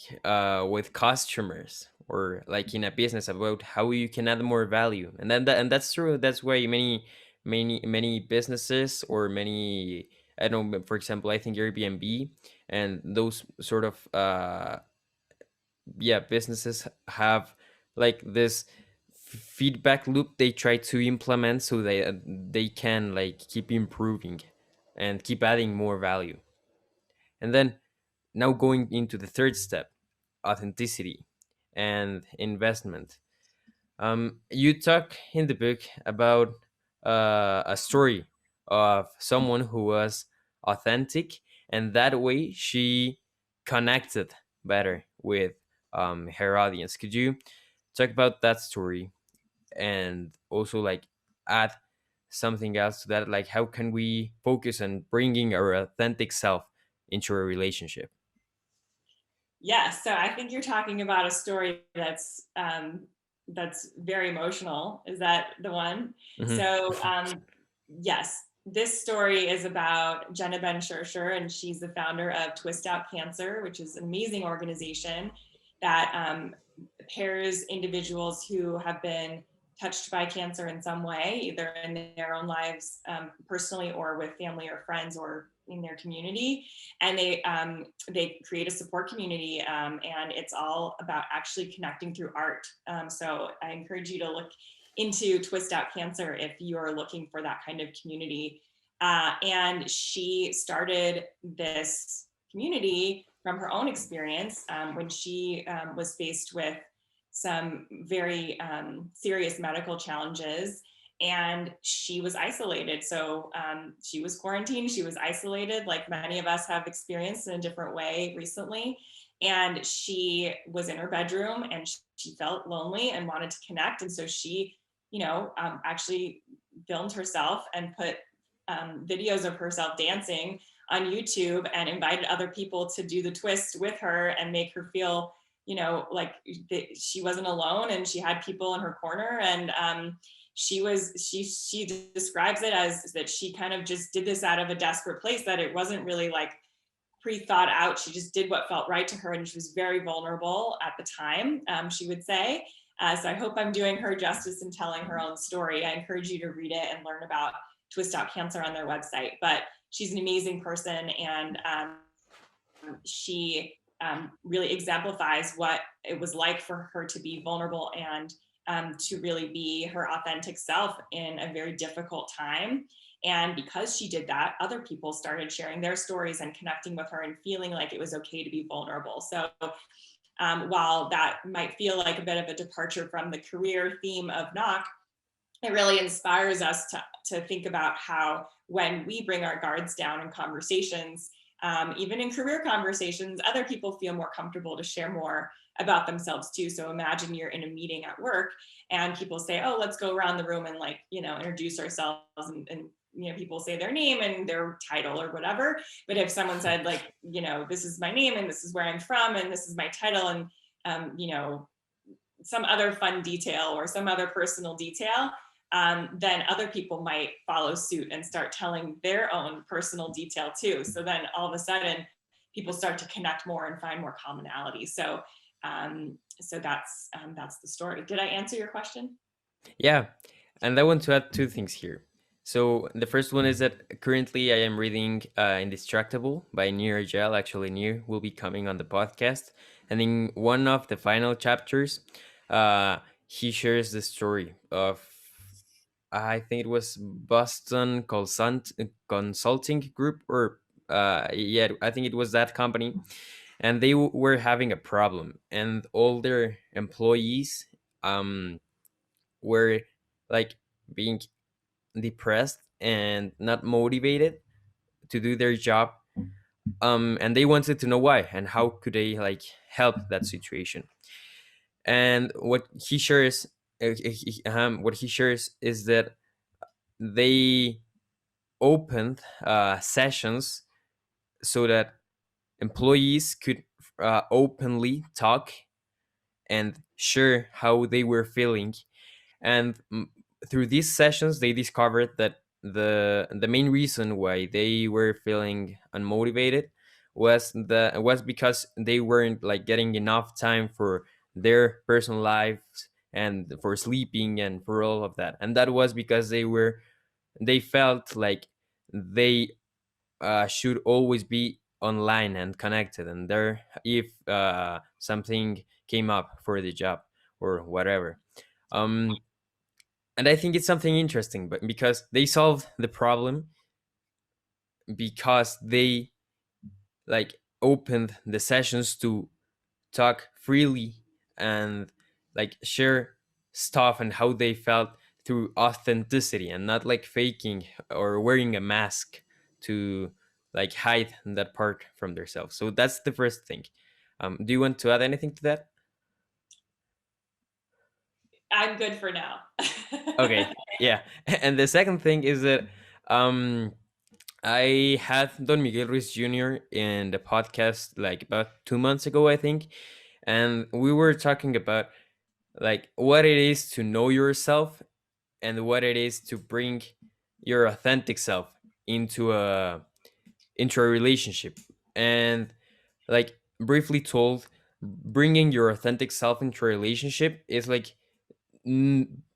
S2: with customers, or like in a business, about how you can add more value. And and that's true. That's why many businesses, or many, I don't know, for example, I think Airbnb and those sort of yeah, businesses have like this feedback loop they try to implement so they can like keep improving and keep adding more value. And then now going into the third step, authenticity and investment. You talk in the book about a story of someone who was authentic, and that way she connected better with her audience. Could you talk about that story and also like add something else to that? Like, how can we focus on bringing our authentic self into a relationship?
S1: Yes, so I think you're talking about a story that's very emotional. Is that the one?
S2: Hmm.
S1: So yes, this story is about Jenna Ben Schercher, and she's the founder of Twist Out Cancer, which is an amazing organization that pairs individuals who have been touched by cancer in some way, either in their own lives personally or with family or friends or in their community. And they create a support community, and it's all about actually connecting through art. So I encourage you to look into Twist Out Cancer if you're looking for that kind of community. And she started this community from her own experience when she was faced with some very serious medical challenges, and she was isolated. So she was quarantined, she was isolated, like many of us have experienced in a different way recently. And she was in her bedroom and she felt lonely and wanted to connect. And so she, actually filmed herself and put videos of herself dancing on YouTube and invited other people to do the twist with her and make her feel, like she wasn't alone and she had people in her corner. And she describes it as that she kind of just did this out of a desperate place, that it wasn't really like pre-thought out. She just did what felt right to her, and she was very vulnerable at the time, she would say. So I hope I'm doing her justice in telling her own story. I encourage you to read it and learn about Twist Out Cancer on their website. But she's an amazing person, and she really exemplifies what it was like for her to be vulnerable and to really be her authentic self in a very difficult time. And because she did that, other people started sharing their stories and connecting with her and feeling like it was okay to be vulnerable. So while that might feel like a bit of a departure from the career theme of Knock, it really inspires us to think about how when we bring our guards down in conversations, even in career conversations, other people feel more comfortable to share more about themselves too. So imagine you're in a meeting at work and people say, oh, let's go around the room and introduce ourselves, and people say their name and their title or whatever. But if someone said this is my name and this is where I'm from and this is my title, and some other fun detail or some other personal detail, then other people might follow suit and start telling their own personal detail too. So then all of a sudden people start to connect more and find more commonality. So that's the story. Did I answer your question?
S2: Yeah, and I want to add two things here. So the first one is that currently I am reading Indistractable by Nir Gel. Actually, Nir will be coming on the podcast, and in one of the final chapters, he shares the story of, I think it was Boston Consulting Group, or yeah, I think it was that company, and they were having a problem, and all their employees were like being depressed and not motivated to do their job, and they wanted to know why and how could they like help that situation. And what he shares is that they opened sessions so that employees could openly talk and share how they were feeling. And through these sessions they discovered that the main reason why they were feeling unmotivated was because they weren't like getting enough time for their personal lives and for sleeping and for all of that. And that was because they felt like they should always be online and connected and there if something came up for the job or whatever. um and I think it's something interesting, but because they solved the problem, because they like opened the sessions to talk freely and like share stuff and how they felt through authenticity and not like faking or wearing a mask to like hide that part from themselves. So that's the first thing. Do you want to add anything to that?
S1: I'm good for now.
S2: Okay, yeah. And the second thing is that um I had Don Miguel Ruiz Jr. in the podcast like about 2 months ago, I think, and we were talking about like what it is to know yourself and what it is to bring your authentic self into a relationship. And like briefly told, bringing your authentic self into a relationship is like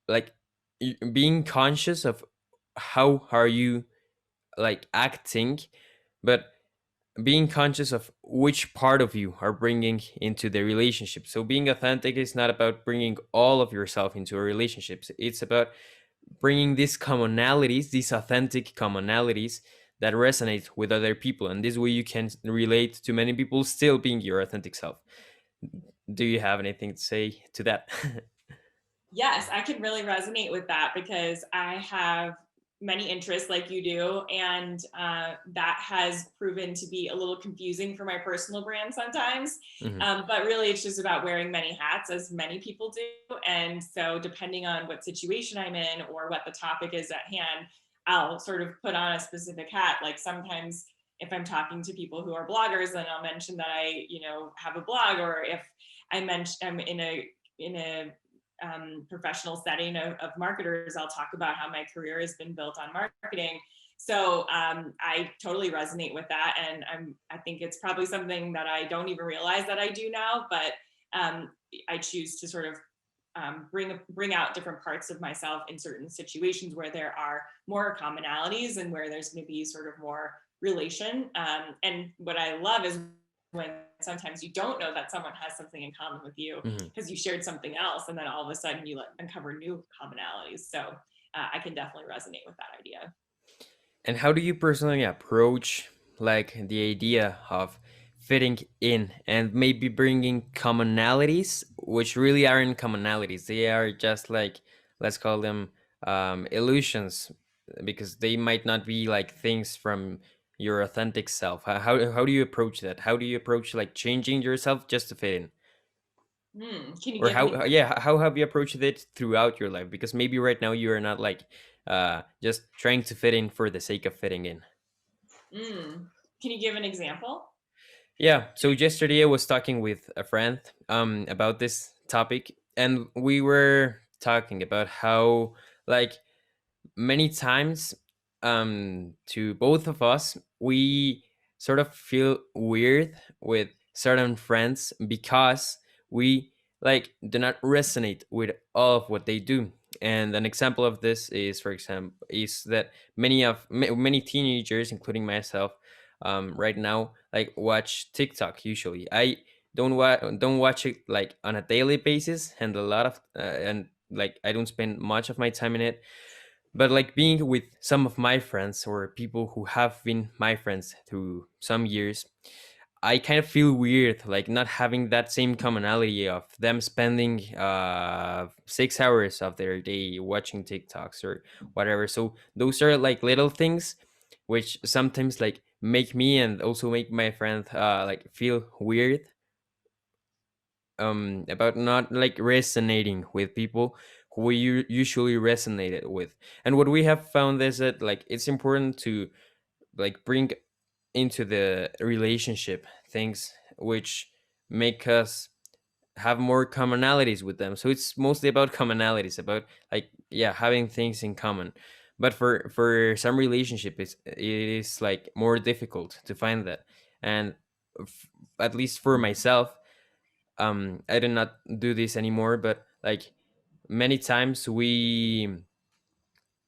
S2: like being conscious of how are you like acting, but being conscious of which part of you are bringing into the relationship. So being authentic is not about bringing all of yourself into a relationship. It's about bringing these commonalities, these authentic commonalities that resonate with other people, and this way you can relate to many people still being your authentic self. Do you have anything to say to that?
S1: Yes, I can really resonate with that because I have many interests like you do, and that has proven to be a little confusing for my personal brand sometimes.
S2: Hmm.
S1: But really, it's just about wearing many hats, as many people do. And so, depending on what situation I'm in or what the topic is at hand, I'll sort of put on a specific hat. Like sometimes, if I'm talking to people who are bloggers, then I'll mention that I, have a blog, or if I mention I'm in a professional setting of marketers, I'll talk about how my career has been built on marketing. So I totally resonate with that, and I think it's probably something that I don't even realize that I do now, but I choose to sort of bring out different parts of myself in certain situations where there are more commonalities and where there's going to be sort of more relation. And what I love is when sometimes you don't know that someone has something in common with you
S2: Hmm.
S1: because you shared something else, and then all of a sudden you uncover new commonalities. So I can definitely resonate with that idea.
S2: And how do you personally approach like the idea of fitting in and maybe bringing commonalities, which really aren't commonalities? They are just like, let's call them illusions, because they might not be like things from your authentic self. How do you approach that? How do you approach like changing yourself just to fit in?
S1: Can you
S2: Or
S1: give an
S2: yeah, how have you approached it throughout your life? Because maybe right now you are not like just trying to fit in for the sake of fitting in.
S1: can you give an example?
S2: Yeah, so yesterday I was talking with a friend about this topic, and we were talking about how like many times to both of us we sort of feel weird with certain friends because we like do not resonate with all of what they do. And an example of this is, for example, is that many teenagers, including myself, right now like watch TikTok. Usually I don't watch it like on a daily basis, and a lot of and like I don't spend much of my time in it. But like being with some of my friends or people who have been my friends through some years, I kind of feel weird like not having that same commonality of them spending 6 hours of their day watching TikToks or whatever. So those are like little things which sometimes like make me and also make my friend like feel weird about not like resonating with people who we usually resonated with. And what we have found is that like it's important to like bring into the relationship things which make us have more commonalities with them. So it's mostly about commonalities, about like yeah, having things in common. But for some relationship it is like more difficult to find that. And f- at least for myself, I do not do this anymore, but like many times we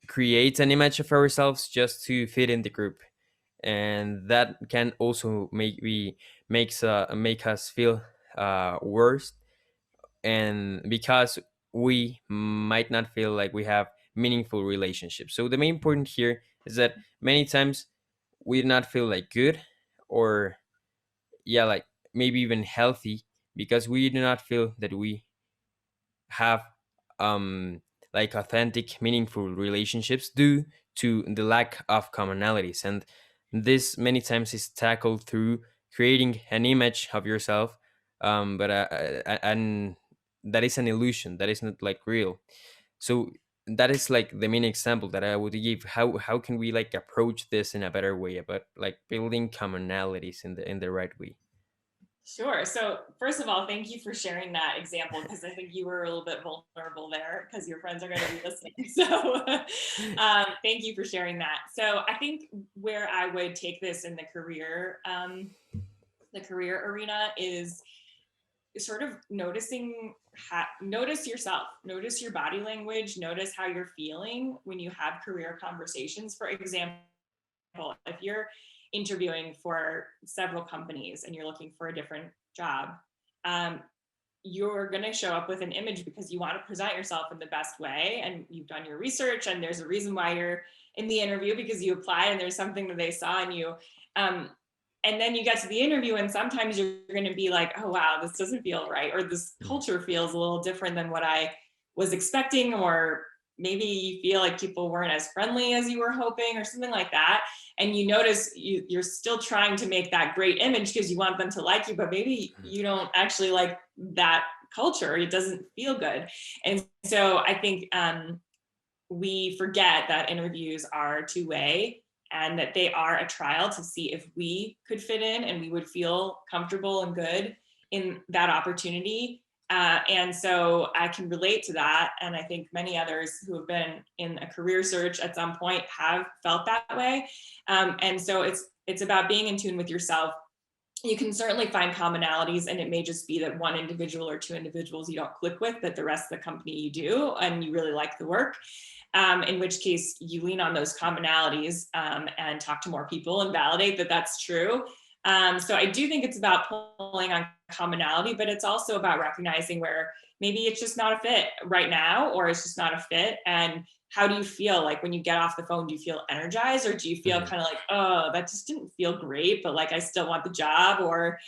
S2: create an image of ourselves just to fit in the group, and that can also make us feel worse. And because we might not feel like we have meaningful relationships. So the main point here is that many times we do not feel like good, or yeah, like maybe even healthy, because we do not feel that we have like authentic meaningful relationships due to the lack of commonalities. And this many times is tackled through creating an image of yourself, but and that is an illusion, that is not like real. So that is like the main example that I would give. How can we like approach this in a better way about like building commonalities in the right way?
S1: Sure. So first of all, thank you for sharing that example, because I think you were a little bit vulnerable there because your friends are going to be listening. So thank you for sharing that. So I think where I would take this in the career arena is sort of notice yourself, notice your body language, notice how you're feeling when you have career conversations. For example, if you're interviewing for several companies and you're looking for a different job, um, you're going to show up with an image because you want to present yourself in the best way, and you've done your research, and there's a reason why you're in the interview, because you applied and there's something that they saw in you. um, and then you get to the interview, and sometimes you're going to be like, oh wow, this doesn't feel right, or this culture feels a little different than what I was expecting, or maybe you feel like people weren't as friendly as you were hoping, or something like that. And you notice you're still trying to make that great image because you want them to like you, but maybe you don't actually like that culture. It doesn't feel good. And so I think we forget that interviews are two-way, and that they are a trial to see if we could fit in and we would feel comfortable and good in that opportunity. And so I can relate to that. And I think many others who have been in a career search at some point have felt that way. And so it's about being in tune with yourself. You can certainly find commonalities, and it may just be that one individual or two individuals you don't click with, but the rest of the company you do, and you really like the work. In which case you lean on those commonalities, and talk to more people and validate that that's true. So I do think it's about pulling on commonality, but it's also about recognizing where maybe it's just not a fit right now, or it's just not a fit. And how do you feel like when you get off the phone? Do you feel energized, or do you feel
S2: Mhm.
S1: kind of like, oh, that just didn't feel great, but like I still want the job, or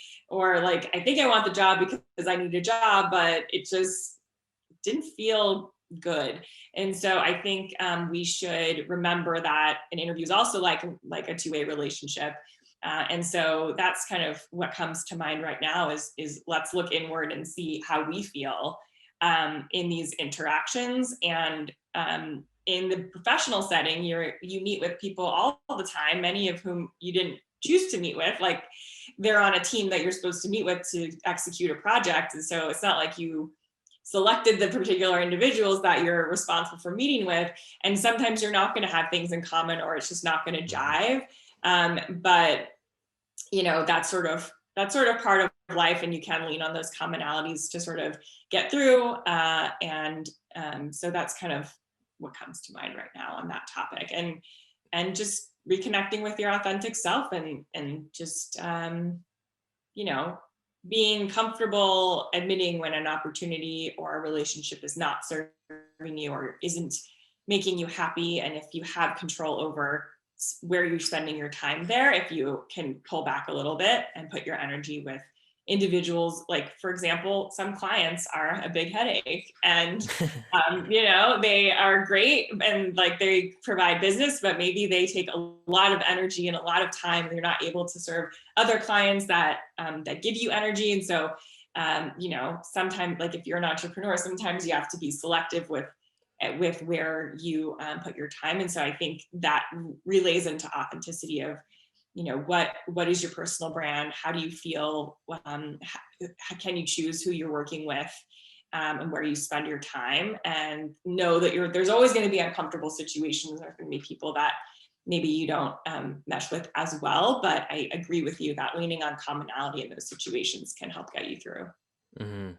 S1: like I think I want the job because I need a job, but it just didn't feel good. And so I think we should remember that an interview is also like a two-way relationship. And so that's kind of what comes to mind right now is let's look inward and see how we feel in these interactions. And in the professional setting, you meet with people all the time, many of whom you didn't choose to meet with. Like, they're on a team that you're supposed to meet with to execute a project. And so it's not like you selected the particular individuals that you're responsible for meeting with. And sometimes you're not going to have things in common, or it's just not going to
S2: Mhm.
S1: jive. But that's sort of part of life, and you can lean on those commonalities to sort of get through. And so that's kind of what comes to mind right now on that topic. And just reconnecting with your authentic self, and just you know, being comfortable admitting when an opportunity or a relationship is not serving you, or isn't making you happy. And if you have control over where you're spending your time there, if you can pull back a little bit and put your energy with individuals, like for example, some clients are a big headache, and they are great and like they provide business, but maybe they take a lot of energy and a lot of time, and they're not able to serve other clients that give you energy. And so sometimes, like if you're an entrepreneur, sometimes you have to be selective with where you put your time. And so I think that relays into authenticity of, what is your personal brand? How do you feel? How can you choose who you're working with, and where you spend your time? And know that there's always going to be uncomfortable situations. There's going to be people that maybe you don't mesh with as well. But I agree with you that leaning on commonality in those situations can help get you through.
S2: Mhm.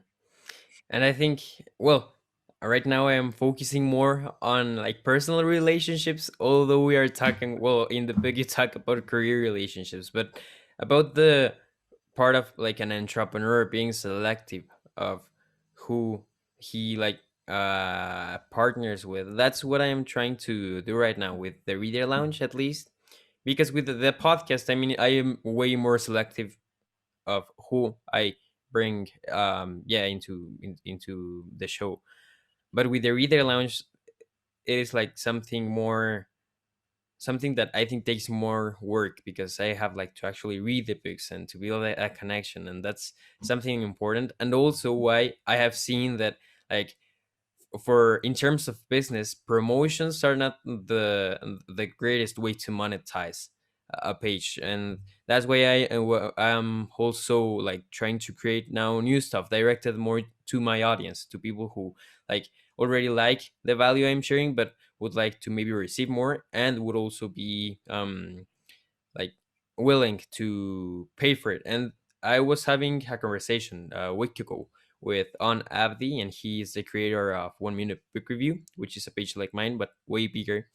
S2: And I think, well, right now I am focusing more on like personal relationships, although we are talking, well, in the book you talk about career relationships, but about the part of like an entrepreneur being selective of who he like partners with. That's what I am trying to do right now with the Reader Lounge, at least. Because with the podcast, I mean, I am way more selective of who I bring, yeah, into the show. But with the Reader Lounge, it is like something that I think takes more work, because I have like to actually read the books and to build a connection, and that's something important. And also why I have seen that, like, for in terms of business, promotions are not the greatest way to monetize a page. And that's why I'm also like trying to create now new stuff directed more to my audience, to people who like already like the value I'm sharing, but would like to maybe receive more, and would also be like willing to pay for it. And I was having a conversation a week ago with On Abdi, and he's the creator of 1 Minute Book Review, which is a page like mine but way bigger.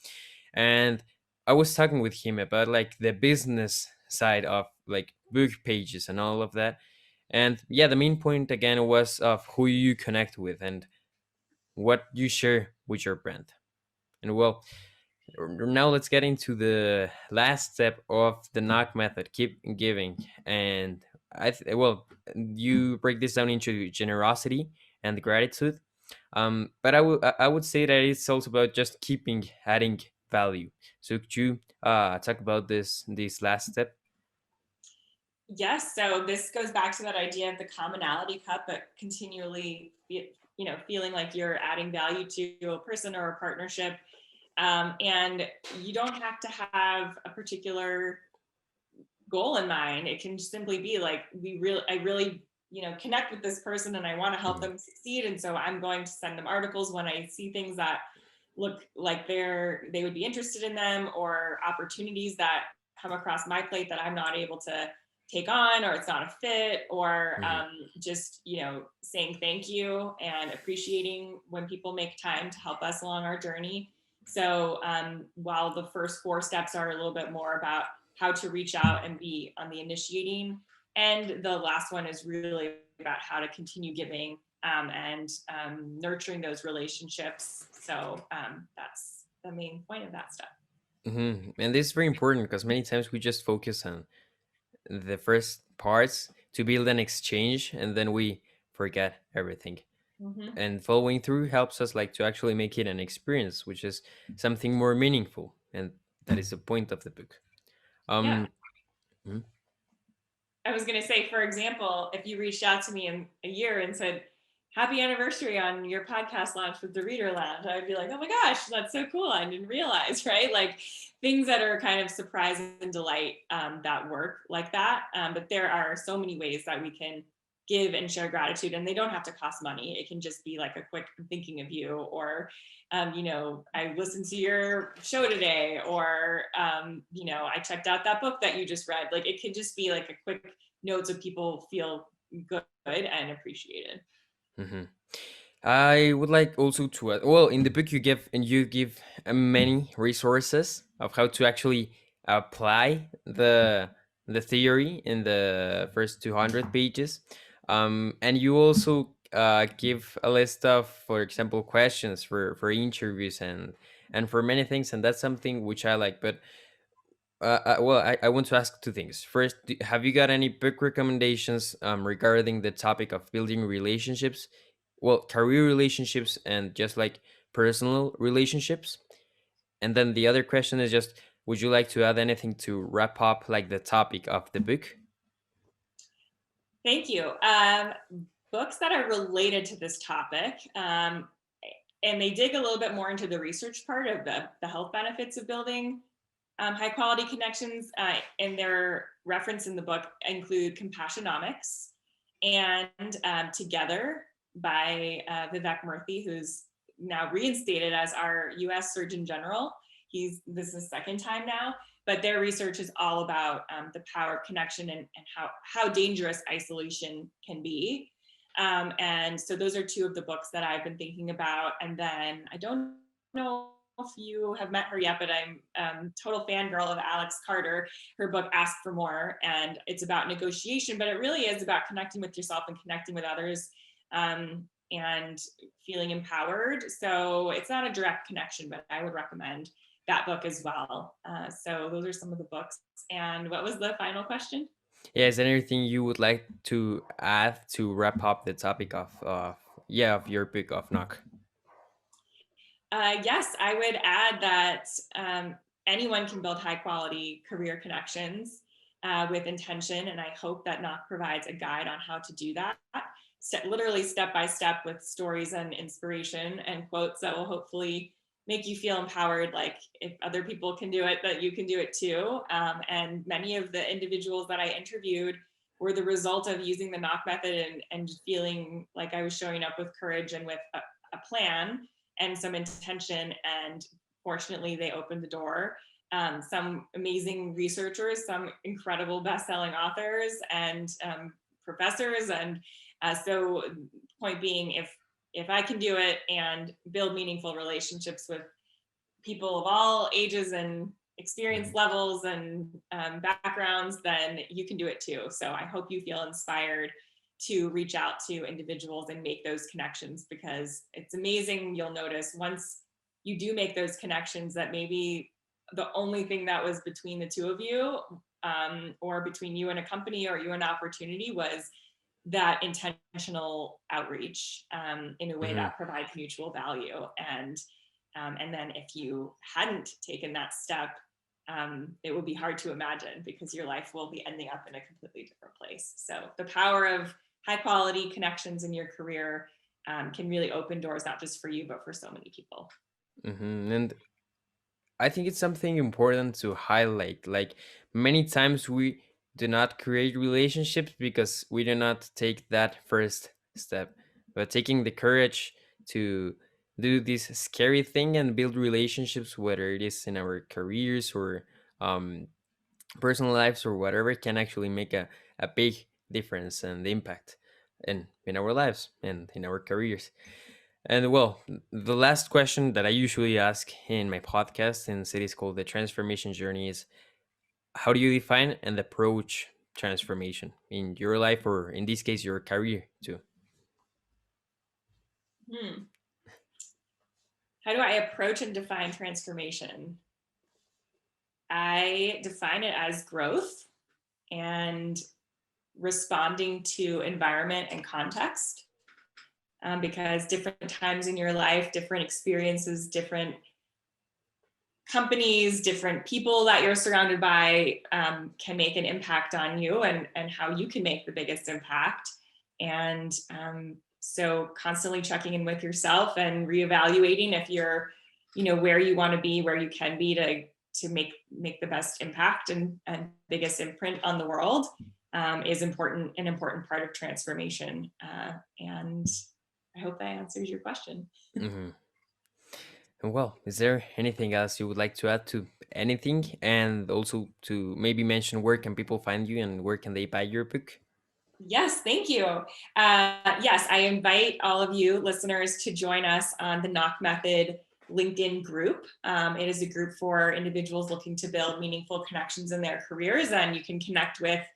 S2: And I was talking with him about like the business side of like book pages and all of that. And yeah, the main point again was of who you connect with and what you share with your brand. And well, now let's get into the last step of the knock method, keep giving. And well, you break this down into generosity and gratitude. But I would say that it's also about just keeping adding value. So could you talk about this last step?
S1: Yes, so this goes back to that idea of the commonality cup, but continually, feeling like you're adding value to a person or a partnership. And you don't have to have a particular goal in mind. It can simply be like, I really, connect with this person and I want to help
S2: Mhm.
S1: them succeed. And so I'm going to send them articles when I see things that look like they would be interested in them, or opportunities that come across my plate that I'm not able to take on, or it's not a fit, or
S2: Mhm.
S1: just saying thank you and appreciating when people make time to help us along our journey. So while the first four steps are a little bit more about how to reach out and be on the initiating, and the last one is really about how to continue giving, and nurturing those relationships. So that's the main point of that stuff.
S2: And this is very important, because many times we just focus on the first parts to build an exchange, and then we forget everything.
S1: Mm-hmm.
S2: And following through helps us like to actually make it an experience, which is something more meaningful, and that is the point of the book.
S1: Yeah.
S2: um mhm.
S1: I was going to say, for example, if you reached out to me in a year and said, "Happy anniversary on your podcast launch with the Reader Lounge," I'd be like, "Oh my gosh, that's so cool. I didn't realize," right? Like things that are kind of surprise and delight, that work like that. But there are so many ways that we can give and share gratitude, and they don't have to cost money. It can just be like a quick "I'm thinking of you," or I listened to your show today, or I checked out that book that you just read. Like it could just be like a quick note so people feel good and appreciated.
S2: Mhm. I would like also to add, well, in the book you give many resources of how to actually apply the theory in the first 200 pages. And you also give a list of, for example, questions for interviews and for many things, and that's something which I like. But well, I want to ask two things. First, have you got any book recommendations regarding the topic of building relationships? Well, career relationships and just like personal relationships. And then the other question is just, would you like to add anything to wrap up like the topic of the book?
S1: Thank you. Books that are related to this topic, and they dig a little bit more into the research part of the health benefits of building high quality connections, and their reference in the book include Compassionomics and Together by Vivek Murthy, who's now reinstated as our US Surgeon General. This is the second time now, but their research is all about the power of connection, and how dangerous isolation can be. And so those are two of the books that I've been thinking about. And then I don't know if you have met her yet, but I'm total fangirl of Alex Carter. Her book Ask for More, and it's about negotiation, but it really is about connecting with yourself and connecting with others. and feeling empowered. So it's not a direct connection, but I would recommend that book as well. So those are some of the books. And what was the final question?
S2: Yeah, is there anything you would like to add to wrap up the topic of yeah, of your book of knock?
S1: Yes, I would add that anyone can build high quality career connections with intention. And I hope that Knock provides a guide on how to do that, literally step by step with stories and inspiration and quotes that will hopefully make you feel empowered. Like if other people can do it, that you can do it too. And many of the individuals that I interviewed were the result of using the Knock method and feeling like I was showing up with courage and with a plan and some intention. And fortunately, they opened the door. Some amazing researchers, some incredible best-selling authors, and professors. And so, point being, if I can do it and build meaningful relationships with people of all ages and experience
S2: Mhm.
S1: levels and backgrounds, then you can do it too. So I hope you feel inspired to reach out to individuals and make those connections, because it's amazing. You'll notice once you do make those connections that maybe the only thing that was between the two of you, or between you and a company or you and an opportunity, was that intentional outreach in a way
S2: Mhm.
S1: that provides mutual value. And then if you hadn't taken that step, it would be hard to imagine, because your life will be ending up in a completely different place. So the power of high quality connections in your career can really open doors, not just for you, but for so many people.
S2: And I think it's something important to highlight. Like many times we do not create relationships because we do not take that first step. But taking the courage to do this scary thing and build relationships, whether it is in our careers or um, personal lives or whatever, can actually make a big difference and impact in our lives and in our careers. And well, the last question that I usually ask in my podcast, since it is called the transformation journey, is how do you define and approach transformation in your life, or in this case, your career too?
S1: Hmm. How do I approach and define transformation? I define it as growth and responding to environment and context, because different times in your life, different experiences, different companies, different people that you're surrounded by can make an impact on you, and how you can make the biggest impact. And so constantly checking in with yourself and reevaluating if you're, where you want to be, where you can be to make the best impact and biggest imprint on the world, is an important part of transformation. And I hope that answers your question.
S2: Hmm. And well, is there anything else you would like to add to anything, and also to maybe mention where can people find you and where can they buy your book?
S1: Yes, thank you. Yes, I invite all of you listeners to join us on the Knock Method LinkedIn group. It is a group for individuals looking to build meaningful connections in their careers, and you can connect with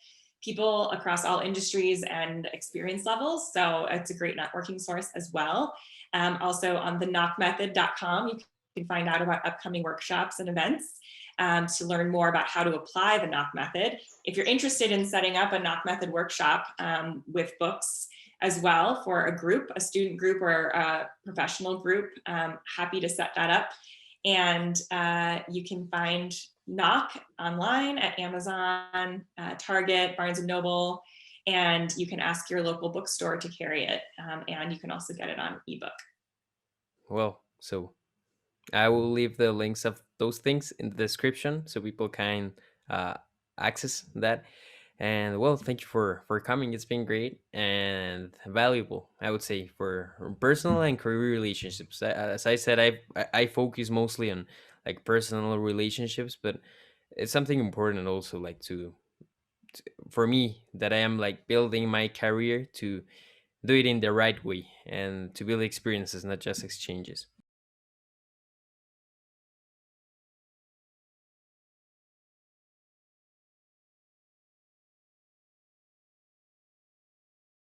S1: people across all industries and experience levels. So it's a great networking source as well. Also on the knockmethod.com, you can find out about upcoming workshops and events, to learn more about how to apply the Knock Method. If you're interested in setting up a Knock Method workshop with books as well for a group, a student group or a professional group, happy to set that up. And you can find Knock online at Amazon, Target, Barnes and Noble, and you can ask your local bookstore to carry it. And you can also get it on ebook.
S2: Well, so I will leave the links of those things in the description so people can uh, access that. And well, thank you for coming. It's been great and valuable, I would say, for personal and career relationships. As I said, I focus mostly on like personal relationships, but it's something important also, like for me, that I am like building my career to do it in the right way and to build experiences, not just exchanges.